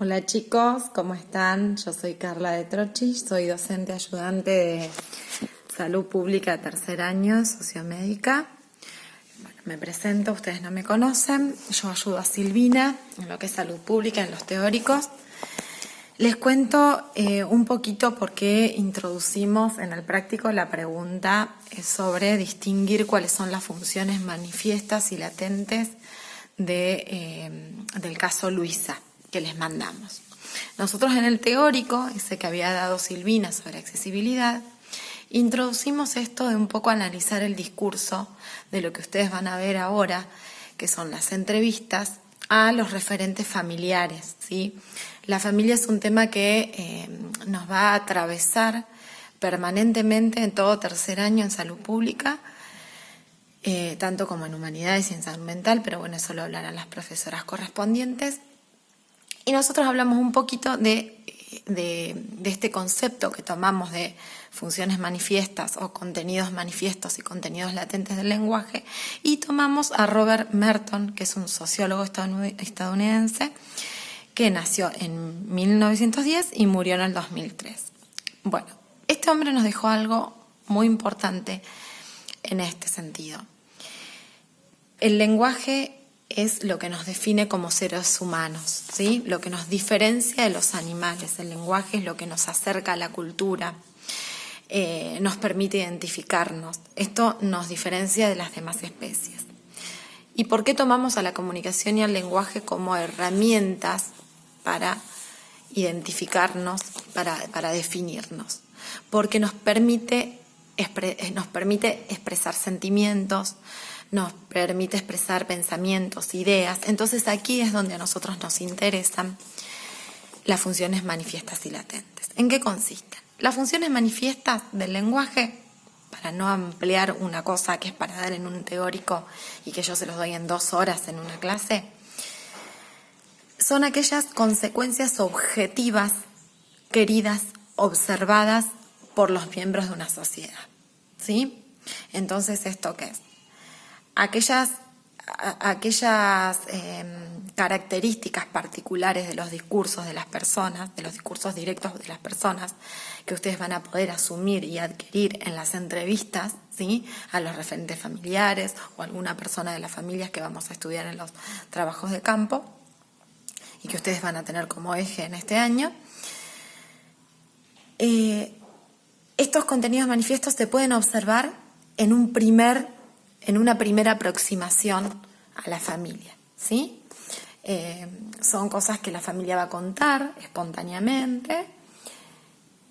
Hola chicos, ¿cómo están? Yo soy Carla de Trochich, soy docente ayudante de Salud Pública de tercer año, sociomédica. Bueno, me presento, ustedes no me conocen, yo ayudo a Silvina en lo que es Salud Pública, en los teóricos. Les cuento un poquito por qué introducimos en el práctico la pregunta sobre distinguir cuáles son las funciones manifiestas y latentes del caso Luisa que les mandamos. Nosotros en el teórico, ese que había dado Silvina sobre accesibilidad, introducimos esto de un poco analizar el discurso de lo que ustedes van a ver ahora, que son las entrevistas a los referentes familiares, ¿sí? La familia es un tema que nos va a atravesar permanentemente en todo tercer año en salud pública, tanto como en humanidades y en salud mental, pero bueno, eso lo hablarán las profesoras correspondientes. Y nosotros hablamos un poquito de este concepto que tomamos de funciones manifiestas o contenidos manifiestos y contenidos latentes del lenguaje, y tomamos a Robert Merton, que es un sociólogo estadounidense, que nació en 1910 y murió en el 2003. Bueno, este hombre nos dejó algo muy importante en este sentido. El lenguaje es lo que nos define como seres humanos, ¿sí? Lo que nos diferencia de los animales. El lenguaje es lo que nos acerca a la cultura, nos permite identificarnos. Esto nos diferencia de las demás especies. ¿Y por qué tomamos a la comunicación y al lenguaje como herramientas para identificarnos, para definirnos? Porque nos permite expresar sentimientos, nos permite expresar pensamientos, ideas. Entonces aquí es donde a nosotros nos interesan las funciones manifiestas y latentes. ¿En qué consisten? Las funciones manifiestas del lenguaje, para no ampliar una cosa que es para dar en un teórico y que yo se los doy en 2 horas en una clase, son aquellas consecuencias objetivas, queridas, observadas por los miembros de una sociedad, ¿sí? Entonces, ¿esto qué es? Aquellas características particulares de los discursos de las personas, de los discursos directos de las personas, que ustedes van a poder asumir y adquirir en las entrevistas, ¿sí? A los referentes familiares o alguna persona de las familias que vamos a estudiar en los trabajos de campo y que ustedes van a tener como eje en este año. Estos contenidos manifiestos se pueden observar en una primera aproximación a la familia, ¿sí? Son cosas que la familia va a contar espontáneamente,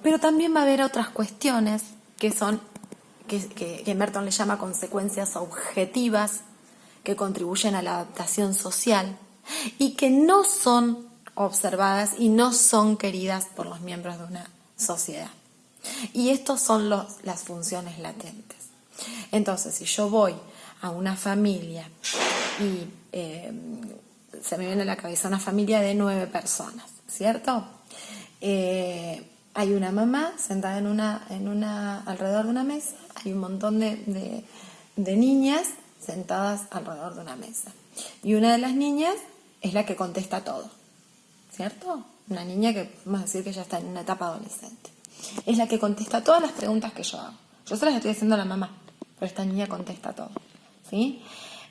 pero también va a haber otras cuestiones que Merton le llama consecuencias objetivas, que contribuyen a la adaptación social y que no son observadas y no son queridas por los miembros de una sociedad. Y estos son las funciones latentes. Entonces, si yo voy a una familia y se me viene a la cabeza una familia de 9 personas, ¿cierto? Hay una mamá sentada alrededor de una mesa, hay un montón de niñas sentadas alrededor de una mesa. Y una de las niñas es la que contesta todo, ¿cierto? Una niña que vamos a decir que ya está en una etapa adolescente. Es la que contesta todas las preguntas que yo hago. Yo se las estoy haciendo a la mamá, pero esta niña contesta todo, ¿sí?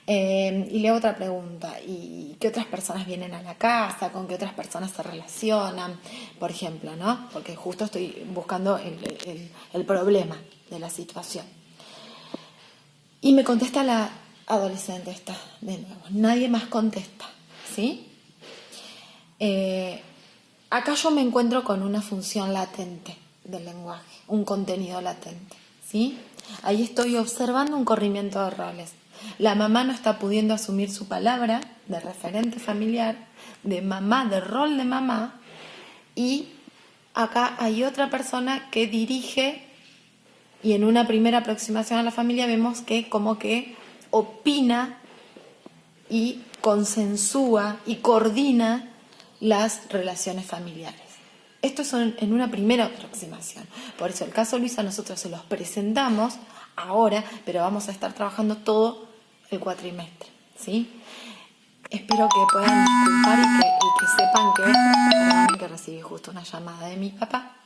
Y le hago otra pregunta, ¿y qué otras personas vienen a la casa? ¿Con qué otras personas se relacionan? Por ejemplo, ¿no? Porque justo estoy buscando el problema de la situación. Y me contesta la adolescente esta, de nuevo. Nadie más contesta, ¿sí? Acá yo me encuentro con una función latente del lenguaje, un contenido latente, ¿sí? Ahí estoy observando un corrimiento de roles. La mamá no está pudiendo asumir su palabra de referente familiar, de mamá, de rol de mamá, y acá hay otra persona que dirige, y en una primera aproximación a la familia vemos que como que opina y consensúa y coordina las relaciones familiares. Esto es en una primera aproximación. Por eso el caso Luisa nosotros se los presentamos ahora, pero vamos a estar trabajando todo el cuatrimestre, ¿sí? Espero que puedan disculpar y que sepan que recibí justo una llamada de mi papá,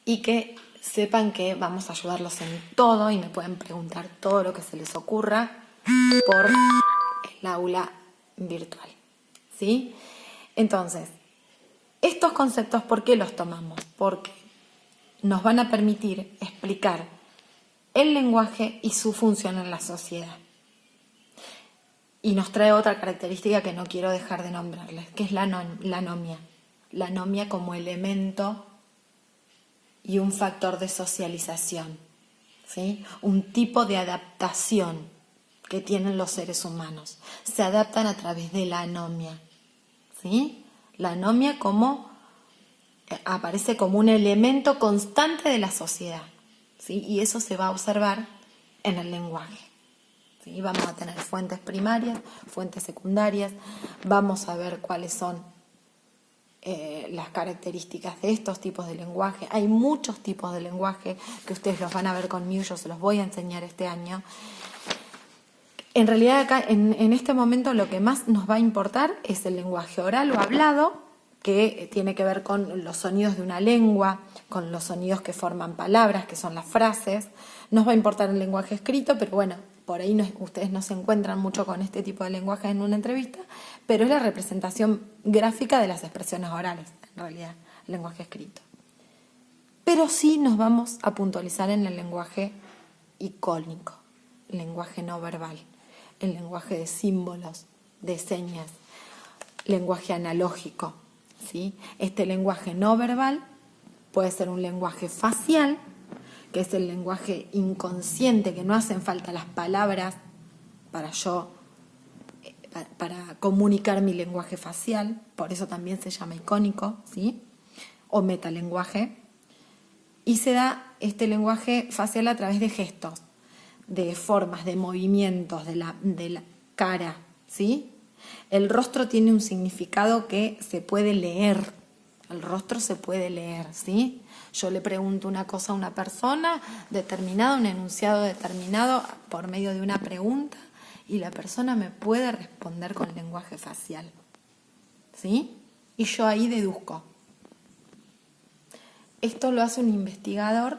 y que sepan que vamos a ayudarlos en todo y me pueden preguntar todo lo que se les ocurra por el aula virtual, ¿sí? Entonces, estos conceptos, ¿por qué los tomamos? Porque nos van a permitir explicar el lenguaje y su función en la sociedad. Y nos trae otra característica que no quiero dejar de nombrarles, que es la anomia. La anomia como elemento y un factor de socialización, ¿sí? Un tipo de adaptación que tienen los seres humanos. Se adaptan a través de la anomia, ¿sí? La anomia aparece como un elemento constante de la sociedad, ¿sí? Y eso se va a observar en el lenguaje, ¿sí? Vamos a tener fuentes primarias, fuentes secundarias, vamos a ver cuáles son las características de estos tipos de lenguaje. Hay muchos tipos de lenguaje que ustedes los van a ver conmigo, yo se los voy a enseñar este año. En realidad acá en este momento lo que más nos va a importar es el lenguaje oral o hablado, que tiene que ver con los sonidos de una lengua, con los sonidos que forman palabras, que son las frases. Nos va a importar el lenguaje escrito, pero bueno, por ahí ustedes no se encuentran mucho con este tipo de lenguaje en una entrevista, pero es la representación gráfica de las expresiones orales, en realidad, el lenguaje escrito. Pero sí nos vamos a puntualizar en el lenguaje icónico, el lenguaje no verbal, el lenguaje de símbolos, de señas, lenguaje analógico, ¿sí? Este lenguaje no verbal puede ser un lenguaje facial, que es el lenguaje inconsciente, que no hacen falta las palabras para comunicar mi lenguaje facial, por eso también se llama icónico, ¿sí? O metalenguaje. Y se da este lenguaje facial a través de gestos, de formas, de movimientos, de la cara, ¿sí? El rostro tiene un significado que se puede leer. El rostro se puede leer, ¿sí? Yo le pregunto una cosa a una persona determinada, un enunciado determinado por medio de una pregunta, y la persona me puede responder con lenguaje facial, ¿sí? Y yo ahí deduzco. Esto lo hace un investigador,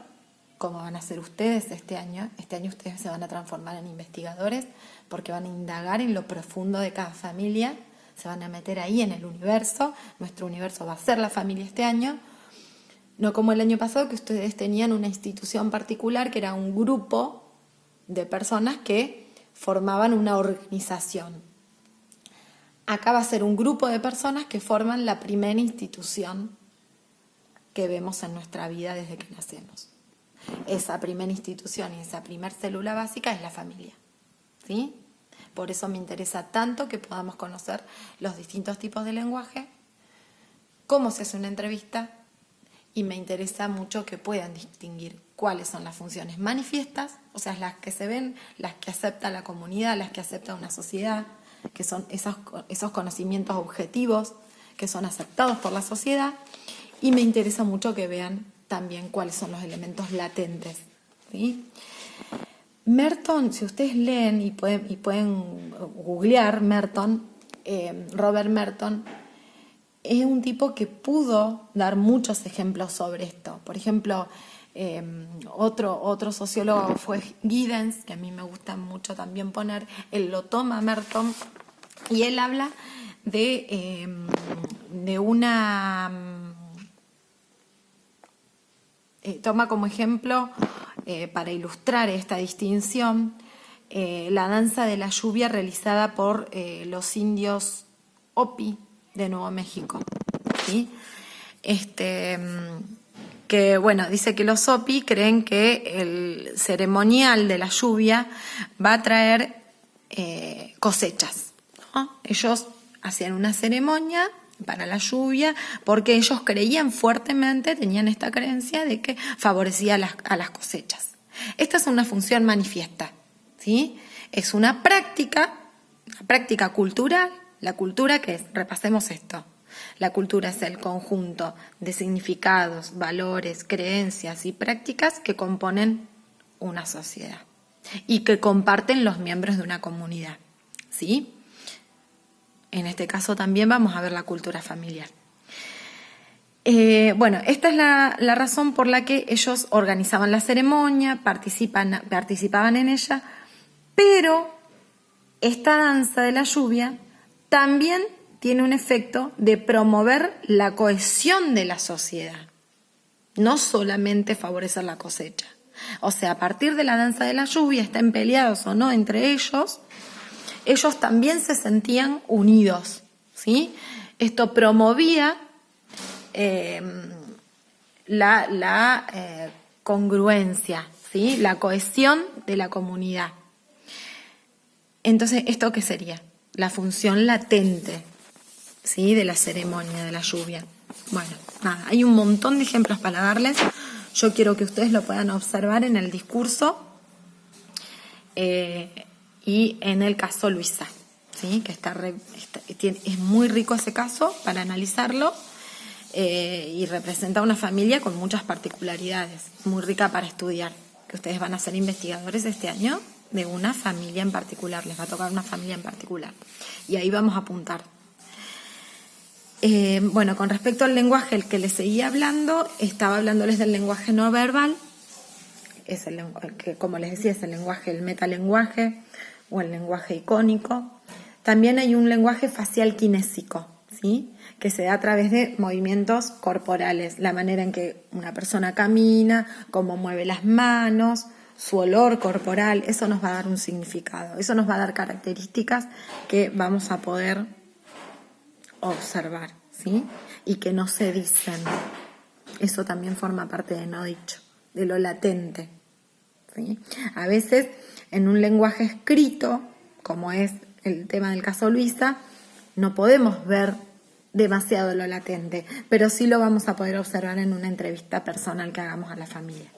como van a ser ustedes este año. Este año ustedes se van a transformar en investigadores porque van a indagar en lo profundo de cada familia, se van a meter ahí en el universo. Nuestro universo va a ser la familia este año, no como el año pasado que ustedes tenían una institución particular que era un grupo de personas que formaban una organización. Acá va a ser un grupo de personas que forman la primera institución que vemos en nuestra vida desde que nacemos. Esa primera institución y esa primera célula básica es la familia, ¿sí? Por eso me interesa tanto que podamos conocer los distintos tipos de lenguaje, cómo se hace una entrevista, y me interesa mucho que puedan distinguir cuáles son las funciones manifiestas, o sea, las que se ven, las que acepta la comunidad, las que acepta una sociedad, que son esos conocimientos objetivos que son aceptados por la sociedad, y me interesa mucho que vean también cuáles son los elementos latentes, ¿sí? Merton, si ustedes leen y pueden googlear Merton, Robert Merton, es un tipo que pudo dar muchos ejemplos sobre esto. Por ejemplo, otro sociólogo fue Giddens, que a mí me gusta mucho también poner, él lo toma Merton y él habla de una... toma como ejemplo, para ilustrar esta distinción, la danza de la lluvia realizada por los indios Hopi de Nuevo México, ¿sí? Que bueno, dice que los Hopi creen que el ceremonial de la lluvia va a traer cosechas, ¿no? Ellos hacían una ceremonia para la lluvia porque ellos creían fuertemente, tenían esta creencia de que favorecía a las cosechas. Esta es una función manifiesta, ¿sí? Es una práctica cultural. La cultura, ¿qué es? Repasemos esto. La cultura es el conjunto de significados, valores, creencias y prácticas que componen una sociedad y que comparten los miembros de una comunidad, ¿sí? En este caso también vamos a ver la cultura familiar. Bueno, esta es la razón por la que ellos organizaban la ceremonia, participaban en ella, pero esta danza de la lluvia también tiene un efecto de promover la cohesión de la sociedad, no solamente favorecer la cosecha. O sea, a partir de la danza de la lluvia, estén peleados o no entre ellos también se sentían unidos, ¿sí? Esto promovía la congruencia, ¿sí? La cohesión de la comunidad. Entonces, ¿esto qué sería? La función latente, ¿sí? De la ceremonia de la lluvia. Bueno, nada, hay un montón de ejemplos para darles. Yo quiero que ustedes lo puedan observar en el discurso y en el caso Luisa, ¿sí? Que es muy rico ese caso para analizarlo y representa una familia con muchas particularidades, muy rica para estudiar, que ustedes van a ser investigadores este año de una familia en particular, les va a tocar una familia en particular y ahí vamos a apuntar. Bueno, con respecto al lenguaje, el que les seguía hablando, estaba hablándoles del lenguaje no verbal, es que, como les decía, es el lenguaje, el metalenguaje o el lenguaje icónico. También hay un lenguaje facial kinésico, ¿sí? Que se da a través de movimientos corporales, la manera en que una persona camina, cómo mueve las manos, su olor corporal, eso nos va a dar un significado, eso nos va a dar características que vamos a poder observar, ¿sí? Y que no se dicen. Eso también forma parte de no dicho, de lo latente, ¿sí? A veces en un lenguaje escrito, como es el tema del caso Luisa, no podemos ver demasiado lo latente, pero sí lo vamos a poder observar en una entrevista personal que hagamos a la familia.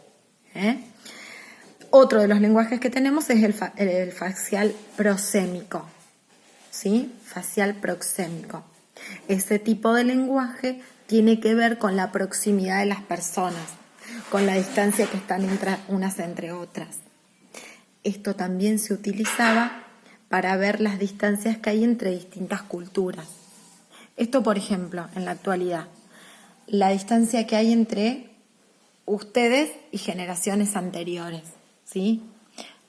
Otro de los lenguajes que tenemos es el facial proxémico, ¿sí? Facial proxémico. Ese tipo de lenguaje tiene que ver con la proximidad de las personas, con la distancia que están unas entre otras. Esto también se utilizaba para ver las distancias que hay entre distintas culturas. Esto, por ejemplo, en la actualidad, la distancia que hay entre ustedes y generaciones anteriores, ¿sí?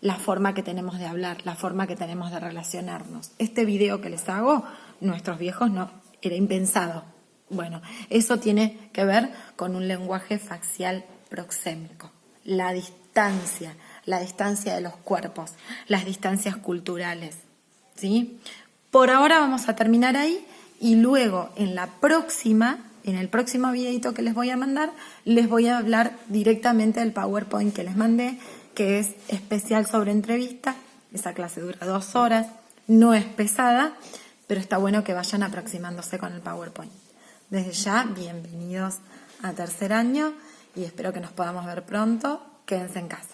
La forma que tenemos de hablar, la forma que tenemos de relacionarnos. Este video que les hago, nuestros viejos no, era impensado. Bueno, eso tiene que ver con un lenguaje facial proxémico. La distancia de los cuerpos, las distancias culturales, ¿sí? Por ahora vamos a terminar ahí y luego en el próximo videito que les voy a mandar, les voy a hablar directamente del PowerPoint que les mandé, que es especial sobre entrevista. Esa clase dura 2 horas, no es pesada, pero está bueno que vayan aproximándose con el PowerPoint. Desde ya, bienvenidos a tercer año y espero que nos podamos ver pronto. Quédense en casa.